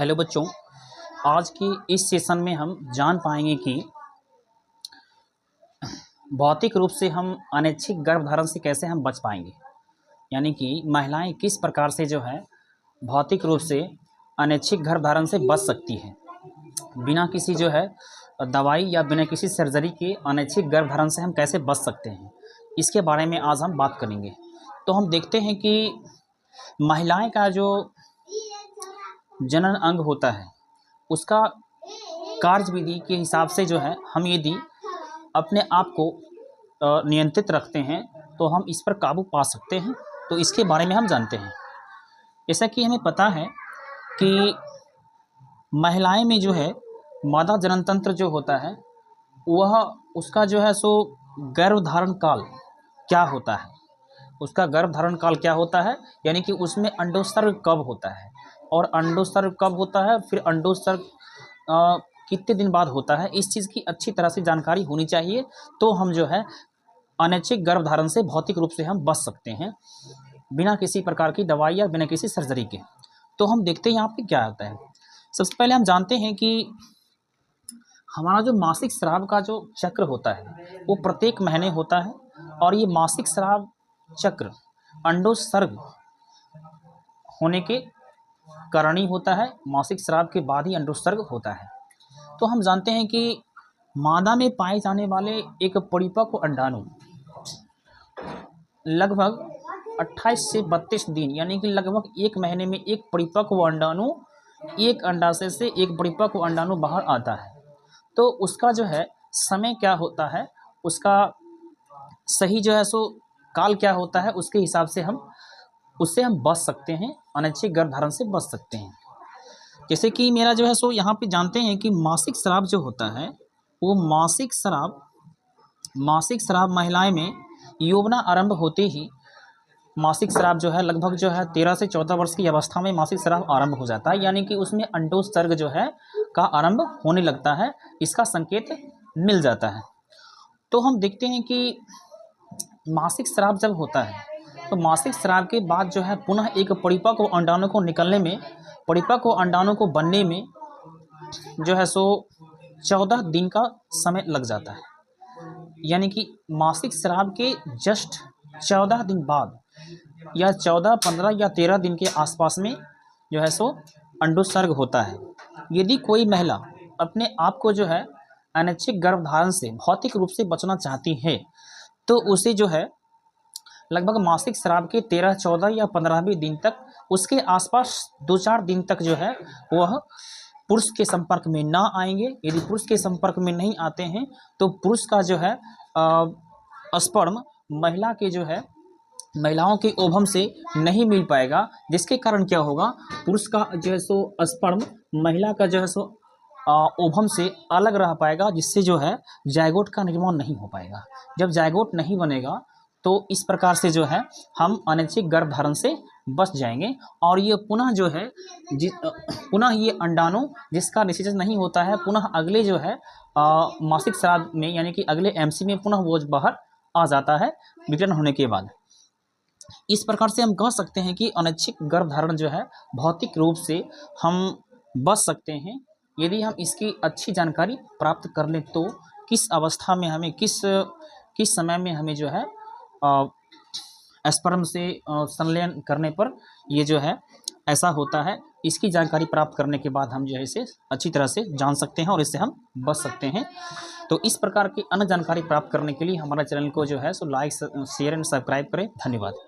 Hello बच्चों, आज की इस सेशन में हम जान पाएंगे कि भौतिक रूप से हम अनैच्छिक गर्भधारण से कैसे हम बच पाएंगे। यानी कि महिलाएं किस प्रकार से जो है भौतिक रूप से अनैच्छिक गर्भधारण से बच सकती हैं, बिना किसी जो है दवाई या बिना किसी सर्जरी के अनैच्छिक गर्भधारण से हम कैसे बच सकते हैं, इसके बारे में आज हम बात करेंगे। तो हम देखते हैं कि महिलाएं का जो जनन अंग होता है उसका कार्यविधि के हिसाब से जो है हम यदि अपने आप को नियंत्रित रखते हैं तो हम इस पर काबू पा सकते हैं। तो इसके बारे में हम जानते हैं। जैसा कि हमें पता है कि महिलाएं में जो है मादा जनन तंत्र जो होता है वह उसका जो है सो गर्भधारण काल क्या होता है, उसका गर्भधारण काल क्या होता है, यानी कि उसमें अंडोत्सर्ग कब होता है और अंडोत्सर्ग कब होता है, फिर अंडोत्सर्ग कितने दिन बाद होता है, इस चीज़ की अच्छी तरह से जानकारी होनी चाहिए। तो हम जो है अनैच्छिक गर्भधारण से भौतिक रूप से हम बच सकते हैं बिना किसी प्रकार की दवाई या बिना किसी सर्जरी के। तो हम देखते हैं यहाँ पे क्या होता है। सबसे पहले हम जानते हैं कि हमारा जो मासिक स्राव का जो चक्र होता है वो प्रत्येक महीने होता है और ये मासिक स्राव चक्र अंडोत्सर्ग होने के कारण ही होता है। मासिक स्राव के बाद ही अंडोत्सर्ग होता है। तो हम जानते हैं कि मादा में पाए जाने वाले एक परिपक्व अंडाणु लगभग 28 से 32 दिन यानी कि लगभग एक महीने में एक परिपक्व अंडाणु एक अंडाशय से एक परिपक्व अंडाणु बाहर आता है। तो उसका जो है समय क्या होता है, उसका सही जो है सो काल क्या होता है, उसके हिसाब से हम उससे हम बच सकते हैं, अनैच्छिक गर्भधारण से बच सकते हैं। जैसे कि मेरा जो है सो यहाँ पे जानते हैं कि मासिक स्राव जो होता है वो मासिक स्राव महिलाएं में यौवना आरंभ होते ही मासिक स्राव जो है लगभग जो है 13 से 14 वर्ष की अवस्था में मासिक स्राव आरंभ हो जाता है, यानी कि उसमें अंडोत्सर्ग जो है का आरंभ होने लगता है, इसका संकेत मिल जाता है। तो हम देखते हैं कि मासिक स्राव जब होता है तो मासिक स्राव के बाद जो है पुनः एक परिपक्व अंडाणु को निकलने में, परिपक्व अंडाणु को बनने में जो है सो 14 दिन का समय लग जाता है। यानी कि मासिक स्राव के जस्ट 14 दिन बाद या 14, 15 या 13 दिन के आसपास में जो है सो अंडोत्सर्ग होता है। यदि कोई महिला अपने आप को जो है अनैच्छिक गर्भधारण से भौतिक रूप से बचना चाहती है तो उसे जो है लगभग मासिक स्राव के 13, 14 या 15वें दिन तक उसके आसपास 2-4 दिन तक जो है वह पुरुष के संपर्क में ना आएंगे। यदि पुरुष के संपर्क में नहीं आते हैं तो पुरुष का जो है स्पर्म महिला के जो है महिलाओं के ओवम से नहीं मिल पाएगा, जिसके कारण क्या होगा, पुरुष का जो है सो स्पर्म महिला का जो है सो ओवम से अलग रह पाएगा, जिससे जो है जायगोट का निर्माण नहीं हो पाएगा। जब जायगोट नहीं बनेगा तो इस प्रकार से जो है हम अनैच्छिक गर्भधारण से बच जाएंगे और ये पुनः जो है पुनः ये अंडाणु जिसका निषेचन नहीं होता है पुनः अगले जो है मासिक स्राव में यानी कि अगले एमसी में पुनः वो बाहर आ जाता है विकलन होने के बाद। इस प्रकार से हम कह सकते हैं कि अनैच्छिक गर्भधारण जो है भौतिक रूप से हम बच सकते हैं यदि हम इसकी अच्छी जानकारी प्राप्त कर लें। तो किस अवस्था में हमें किस समय में हमें जो है स्पर्म से संलयन करने पर ये जो है ऐसा होता है, इसकी जानकारी प्राप्त करने के बाद हम जो है इसे अच्छी तरह से जान सकते हैं और इससे हम बच सकते हैं। तो इस प्रकार की अन्य जानकारी प्राप्त करने के लिए हमारा चैनल को जो है so like, share and subscribe करें। धन्यवाद।